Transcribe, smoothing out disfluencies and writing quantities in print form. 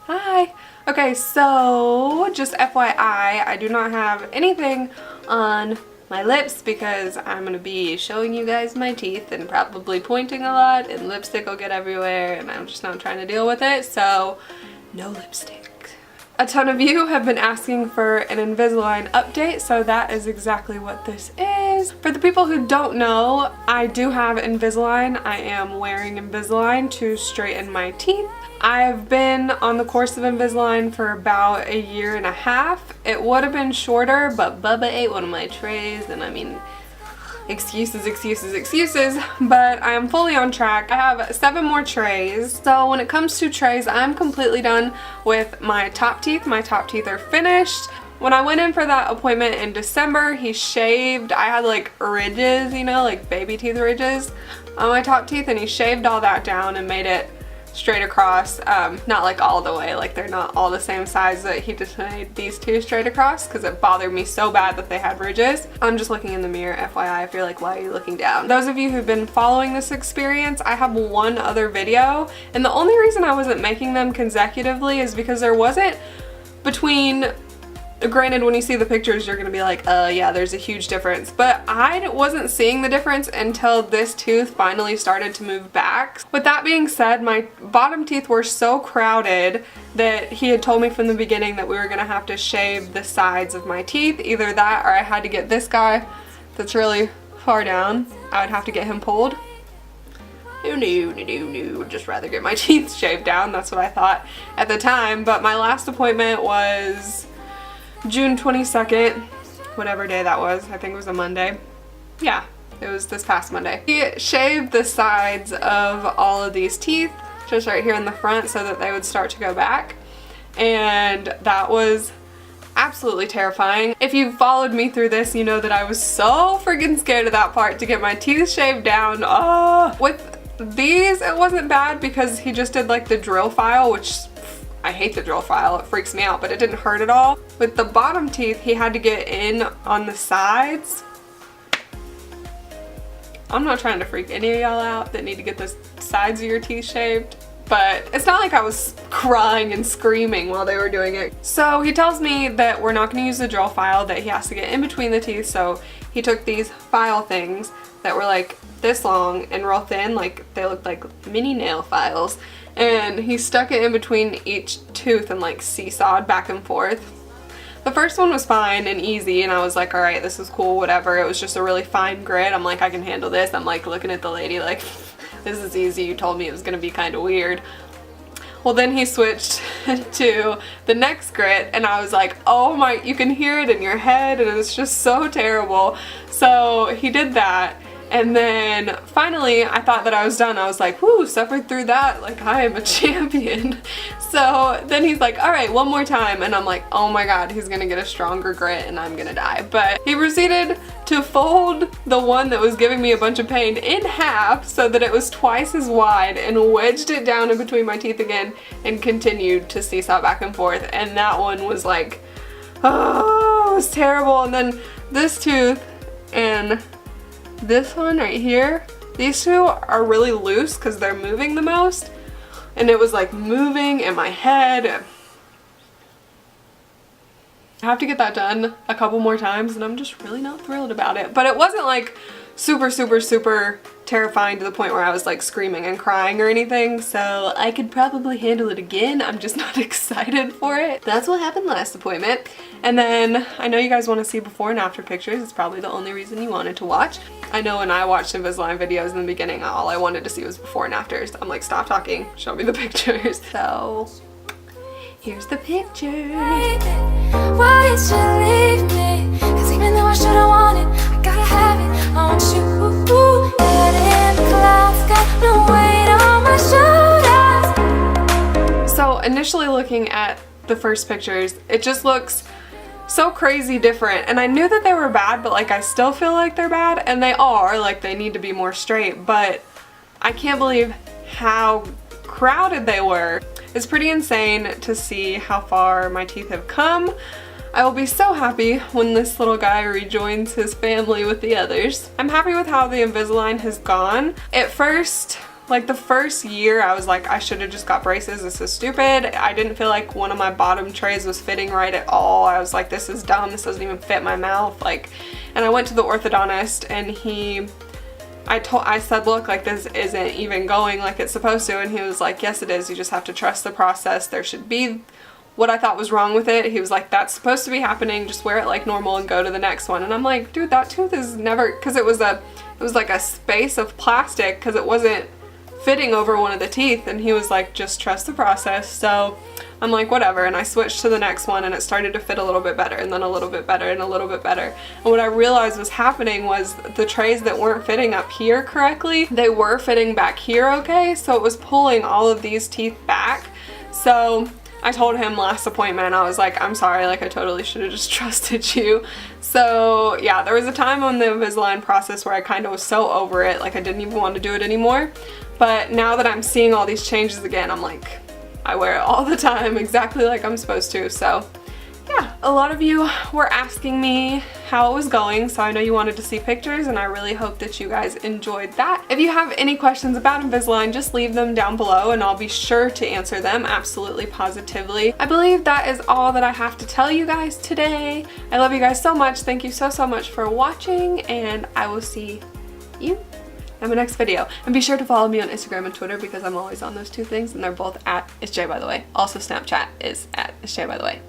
Hi! Okay, so just FYI, I do not have anything on my lips because I'm going to be showing you guys my teeth and probably pointing a lot and lipstick will get everywhere and I'm just not trying to deal with it, so no lipstick. A ton of you have been asking for an Invisalign update, so that is exactly what this is. For the people who don't know, I do have Invisalign. I am wearing Invisalign to straighten my teeth. I've been on the course of Invisalign for about a year and a half. It would have been shorter, but Bubba ate one of my trays, and I mean, excuses, but I am fully on track. I have 7 more trays. So when it comes to trays, I'm completely done with my top teeth. My top teeth are finished. When I went in for that appointment in December, he shaved. I had like ridges, you know, like baby teeth ridges on my top teeth, and he shaved all that down and made it straight across, not like all the way, like they're not all the same size, but he just made these 2 straight across because it bothered me so bad that they had ridges. I'm just looking in the mirror, FYI, if you're like, why are you looking down? Those of you who've been following this experience, I have one other video, and the only reason I wasn't making them consecutively is because there wasn't between, granted, when you see the pictures, you're gonna be like, yeah, there's a huge difference. But I wasn't seeing the difference until this tooth finally started to move back. With that being said, my bottom teeth were so crowded that he had told me from the beginning that we were gonna have to shave the sides of my teeth. Either that or I had to get this guy that's really far down. I would have to get him pulled. No, just rather get my teeth shaved down. That's what I thought at the time. But my last appointment was June 22nd, whatever day that was. I think it was a Monday. Yeah, it was this past Monday. He shaved the sides of all of these teeth, just right here in the front, so that they would start to go back. And that was absolutely terrifying. If you've followed me through this, you know that I was so freaking scared of that part, to get my teeth shaved down. Oh, with these, it wasn't bad because he just did like the drill file, which I hate the drill file, it freaks me out, but it didn't hurt at all. With the bottom teeth, he had to get in on the sides. I'm not trying to freak any of y'all out that need to get the sides of your teeth shaved, but it's not like I was crying and screaming while they were doing it. So he tells me that we're not gonna use the drill file, that he has to get in between the teeth, so he took these file things that were like this long and real thin, like they looked like mini nail files, and he stuck it in between each tooth and like seesawed back and forth. The first one was fine and easy, and I was like, alright, this is cool, whatever. It was just a really fine grit. I'm like, I can handle this. I'm like looking at the lady like, this is easy. You told me it was gonna be kind of weird. Well, then he switched to the next grit, and I was like, oh my, you can hear it in your head, and it's just so terrible. So he did that. And then finally, I thought that I was done. I was like, whoo, suffered through that. Like, I am a champion. So then he's like, all right, one more time. And I'm like, oh my God, he's gonna get a stronger grit and I'm gonna die. But he proceeded to fold the one that was giving me a bunch of pain in half so that it was twice as wide, and wedged it down in between my teeth again and continued to seesaw back and forth. And that one was like, oh, it was terrible. And then this tooth and this one right here, these 2 are really loose because they're moving the most, and it was like moving in my head. I have to get that done a couple more times, and I'm just really not thrilled about it. But it wasn't like super terrifying to the point where I was like screaming and crying or anything, so I could probably handle it again. I'm just not excited for it. That's what happened last appointment. And then I know you guys want to see before and after pictures. It's probably the only reason you wanted to watch. I know when I watched Invisalign videos in the beginning, all I wanted to see was before and afters. I'm like, stop talking, show me the pictures. So here's the pictures. Why did you leave me? 'Cause even though I should've wanted, I gotta have it on you. So initially looking at the first pictures, it just looks so crazy different, and I knew that they were bad, but like I still feel like they're bad, and they are, like they need to be more straight, but I can't believe how crowded they were. It's pretty insane to see how far my teeth have come. I will be so happy when this little guy rejoins his family with the others. I'm happy with how the Invisalign has gone. At first, Like the first year I was like, I should have just got braces, this is stupid. I didn't feel like one of my bottom trays was fitting right at all. I was like, this is dumb, this doesn't even fit my mouth. Like, and I went to the orthodontist and I said, look, like this isn't even going like it's supposed to, and he was like, yes it is, you just have to trust the process. There should be what I thought was wrong with it. He was like, that's supposed to be happening, just wear it like normal and go to the next one. And I'm like, dude, that tooth is never, because it was like a space of plastic because it wasn't fitting over one of the teeth, and he was like, just trust the process. So I'm like, whatever, and I switched to the next one and it started to fit a little bit better, and then a little bit better and a little bit better. And what I realized was happening was the trays that weren't fitting up here correctly, they were fitting back here okay, so it was pulling all of these teeth back. So I told him last appointment, I was like, I'm sorry, like I totally should have just trusted you. So yeah, there was a time on the Invisalign process where I kind of was so over it, like I didn't even want to do it anymore. But now that I'm seeing all these changes again, I'm like, I wear it all the time exactly like I'm supposed to. So yeah, a lot of you were asking me how it was going, so I know you wanted to see pictures, and I really hope that you guys enjoyed that. If you have any questions about Invisalign, just leave them down below and I'll be sure to answer them absolutely positively. I believe that is all that I have to tell you guys today. I love you guys so much. Thank you so much for watching, and I will see you in my next video. And be sure to follow me on Instagram and Twitter because I'm always on those two things, and they're both at @ItsJay by the way. Also Snapchat is at @ItsJay by the way.